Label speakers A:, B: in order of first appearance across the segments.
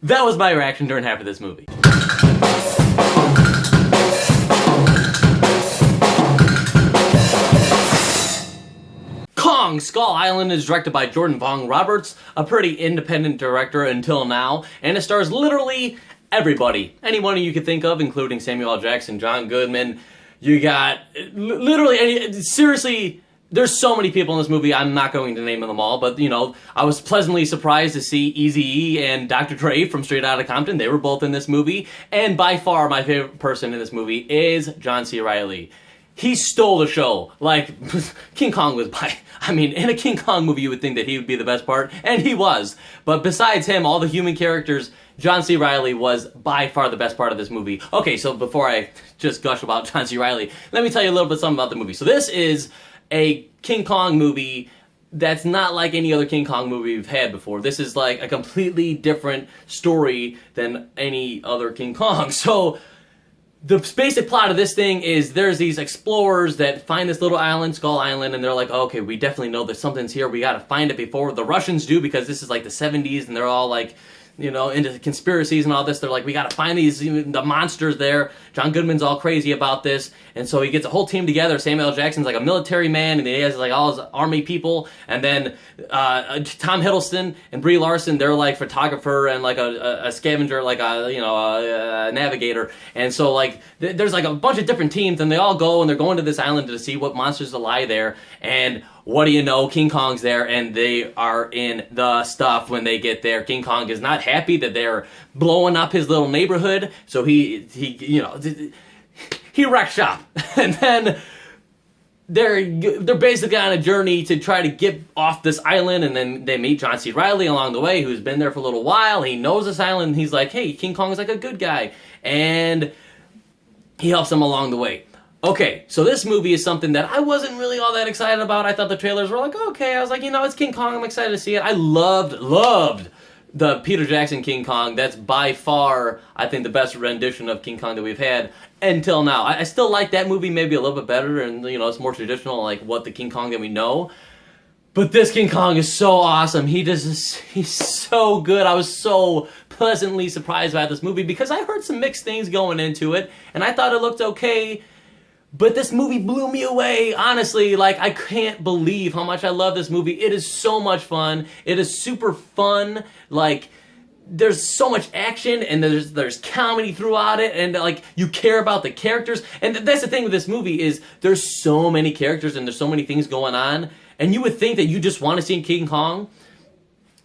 A: That was my reaction during half of this movie. Kong Skull Island is directed by Jordan Vogt Roberts, a pretty independent director until now, and it stars literally everybody. Anyone you could think of, including Samuel L. Jackson, John Goodman. You got literally seriously, there's so many people in this movie, I'm not going to name them all, but you know, I was pleasantly surprised to see Eazy-E and Dr. Dre from Straight Outta Compton. They were both in this movie, and by far my favorite person in this movie is John C. Reilly. He stole the show. Like, King Kong was in a King Kong movie you would think that he would be the best part, and he was. But besides him, all the human characters, John C. Reilly was by far the best part of this movie. Okay, so before I just gush about John C. Reilly, let me tell you a little bit something about the movie. So this is a King Kong movie that's not like any other King Kong movie we've had before. This is like a completely different story than any other King Kong. So the basic plot of this thing is there's these explorers that find this little island, Skull Island, and they're like, oh, okay, we definitely know that something's here. We gotta find it before the Russians do, because this is like the 70s and they're all like, you know, into conspiracies and all this. They're like, we gotta find the monsters there. John Goodman's all crazy about this, and so he gets a whole team together. Samuel L. Jackson's like a military man, and he has like all his army people, and then Tom Hiddleston and Brie Larson, they're like photographer and like a scavenger, like a navigator, and so like there's like a bunch of different teams, and they all go and they're going to this island to see what monsters lie there, and what do you know, King Kong's there, and they are in the stuff when they get there. King Kong is not happy that they're blowing up his little neighborhood, so he wrecks shop. And then they're basically on a journey to try to get off this island, and then they meet John C. Reilly along the way, who's been there for a little while. He knows this island, and he's like, hey, King Kong is like a good guy, and he helps them along the way. Okay, so this movie is something that I wasn't really all that excited about. I thought the trailers were like, okay. I was like, you know, it's King Kong. I'm excited to see it. I loved the Peter Jackson King Kong. That's by far, I think, the best rendition of King Kong that we've had until now. I still like that movie maybe a little bit better, and, you know, it's more traditional, like what the King Kong that we know. But this King Kong is so awesome. He's so good. I was so pleasantly surprised by this movie because I heard some mixed things going into it, and I thought it looked okay. But this movie blew me away, honestly. Like, I can't believe how much I love this movie. It is so much fun. It is super fun. Like, there's so much action, and there's comedy throughout it, and like, you care about the characters. And that's the thing with this movie is there's so many characters and there's so many things going on, and you would think that you just want to see King Kong,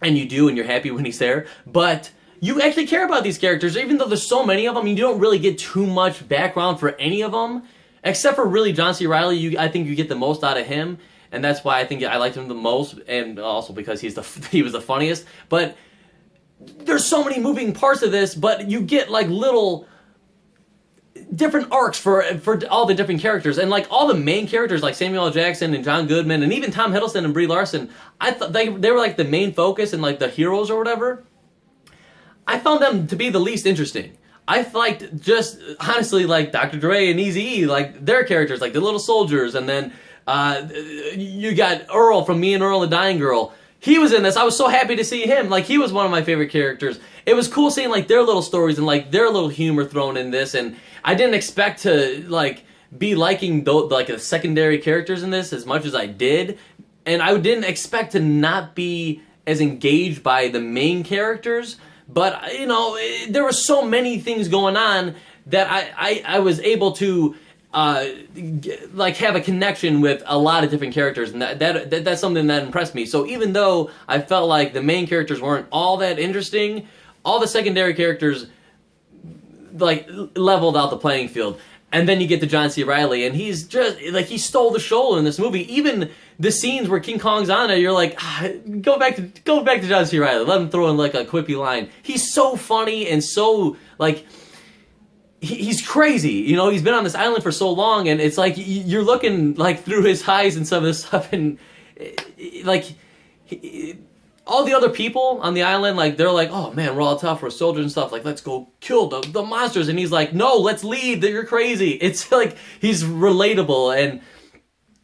A: and you do, and you're happy when he's there, but you actually care about these characters. Even though there's so many of them, you don't really get too much background for any of them. Except for really John C. Reilly, I think you get the most out of him, and that's why I think I liked him the most, and also because he was the funniest. But there's so many moving parts of this, but you get like little different arcs for all the different characters, and like all the main characters like Samuel L. Jackson and John Goodman, and even Tom Hiddleston and Brie Larson. I thought they were like the main focus and like the heroes or whatever. I found them to be the least interesting. I liked just, honestly, like Dr. Dre and Eazy-E, like their characters, like the little soldiers, and then you got Earl from Me and Earl and the Dying Girl. He was in this. I was so happy to see him. Like, he was one of my favorite characters. It was cool seeing like their little stories and like their little humor thrown in this, and I didn't expect to like be liking the secondary characters in this as much as I did, and I didn't expect to not be as engaged by the main characters. But, you know, there were so many things going on that I was able to, like, have a connection with a lot of different characters. And that's something that impressed me. So even though I felt like the main characters weren't all that interesting, all the secondary characters, like, leveled out the playing field. And then you get to John C. Reilly, and he's just, like, he stole the show in this movie. Even the scenes where King Kong's on it, you're like, go back to John C. Reilly. Let him throw in, like, a quippy line. He's so funny and so, like, he's crazy. You know, he's been on this island for so long, and it's like, you're looking, like, through his eyes and some of this stuff, and, like, all the other people on the island, like, they're like, oh man, we're all tough, we're soldiers and stuff, like, let's go kill the monsters, and he's like, no, let's leave, you're crazy. It's like, he's relatable, and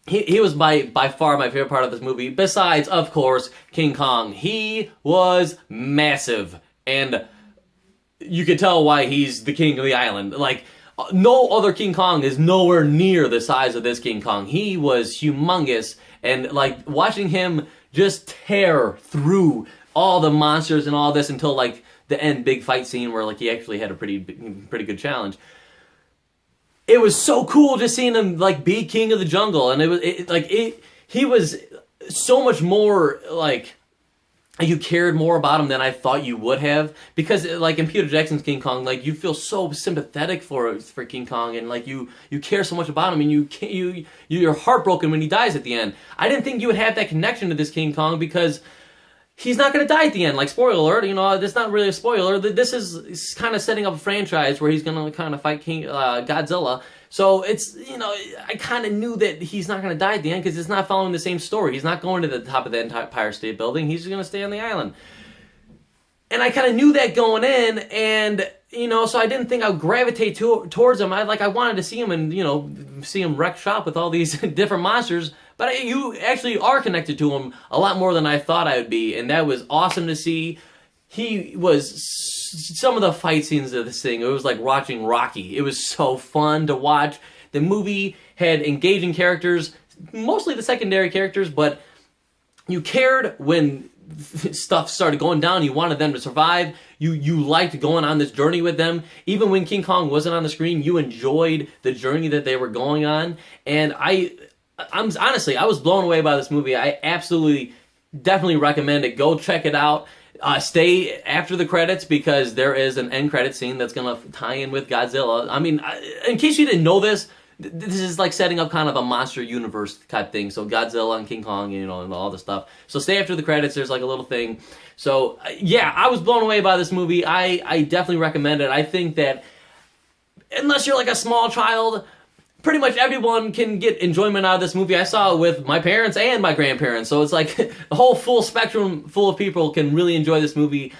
A: he was by far my favorite part of this movie, besides, of course, King Kong. He was massive, and you could tell why he's the king of the island. Like, no other King Kong is nowhere near the size of this King Kong. He was humongous, and like watching him just tear through all the monsters and all this until like the end big fight scene where like he actually had a pretty good challenge. It was so cool just seeing him like be king of the jungle, and he was so much more like, you cared more about him than I thought you would have, because like in Peter Jackson's King Kong, like you feel so sympathetic for King Kong, and like you care so much about him, and you're heartbroken when he dies at the end. I didn't think you would have that connection to this King Kong, because he's not going to die at the end. Like, spoiler alert, you know, that's not really a spoiler. This is kind of setting up a franchise where he's going to kind of fight Godzilla. So it's, you know, I kind of knew that he's not going to die at the end, because it's not following the same story. He's not going to the top of the Empire State Building. He's just going to stay on the island. And I kind of knew that going in, and, you know, so I didn't think I would gravitate towards him. I wanted to see him and, you know, see him wreck shop with all these different monsters. But you actually are connected to him a lot more than I thought I would be, and that was awesome to see. He was, some of the fight scenes of this thing, it was like watching Rocky. It was so fun to watch. The movie had engaging characters, mostly the secondary characters, but you cared when stuff started going down. You wanted them to survive. You liked going on this journey with them. Even when King Kong wasn't on the screen, you enjoyed the journey that they were going on. And I'm honestly, I was blown away by this movie. I absolutely, definitely recommend it. Go check it out. Stay after the credits, because there is an end credit scene that's going to tie in with Godzilla. I mean, in case you didn't know this, this is like setting up kind of a monster universe type thing. So Godzilla and King Kong, you know, and all the stuff. So stay after the credits. There's like a little thing. So yeah, I was blown away by this movie. I definitely recommend it. I think that unless you're like a small child, pretty much everyone can get enjoyment out of this movie. I saw it with my parents and my grandparents, so it's like the whole full spectrum full of people can really enjoy this movie.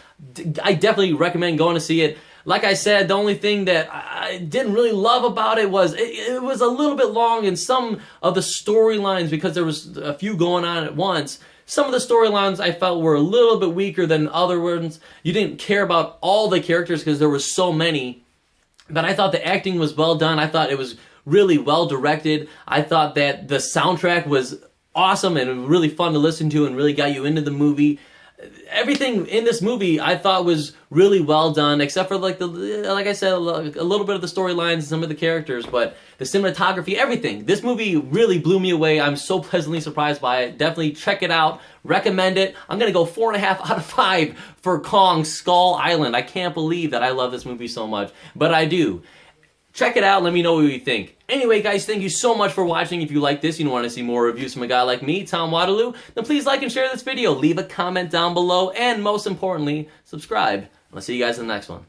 A: I definitely recommend going to see it. Like I said, the only thing that I didn't really love about it was it was a little bit long in some of the storylines, because there was a few going on at once. Some of the storylines I felt were a little bit weaker than other ones. You didn't care about all the characters because there were so many. But I thought the acting was well done. I thought it was really well directed. I thought that the soundtrack was awesome and really fun to listen to and really got you into the movie. Everything in this movie I thought was really well done, except for like I said, a little bit of the storylines and some of the characters, but the cinematography, everything. This movie really blew me away. I'm so pleasantly surprised by it. Definitely check it out. Recommend it. I'm gonna go 4.5 out of 5 for Kong Skull Island. I can't believe that I love this movie so much, but I do. Check it out, let me know what you think. Anyway, guys, thank you so much for watching. If you like this, you want to see more reviews from a guy like me, Tom Waterloo, then please like and share this video, leave a comment down below, and most importantly, subscribe. I'll see you guys in the next one.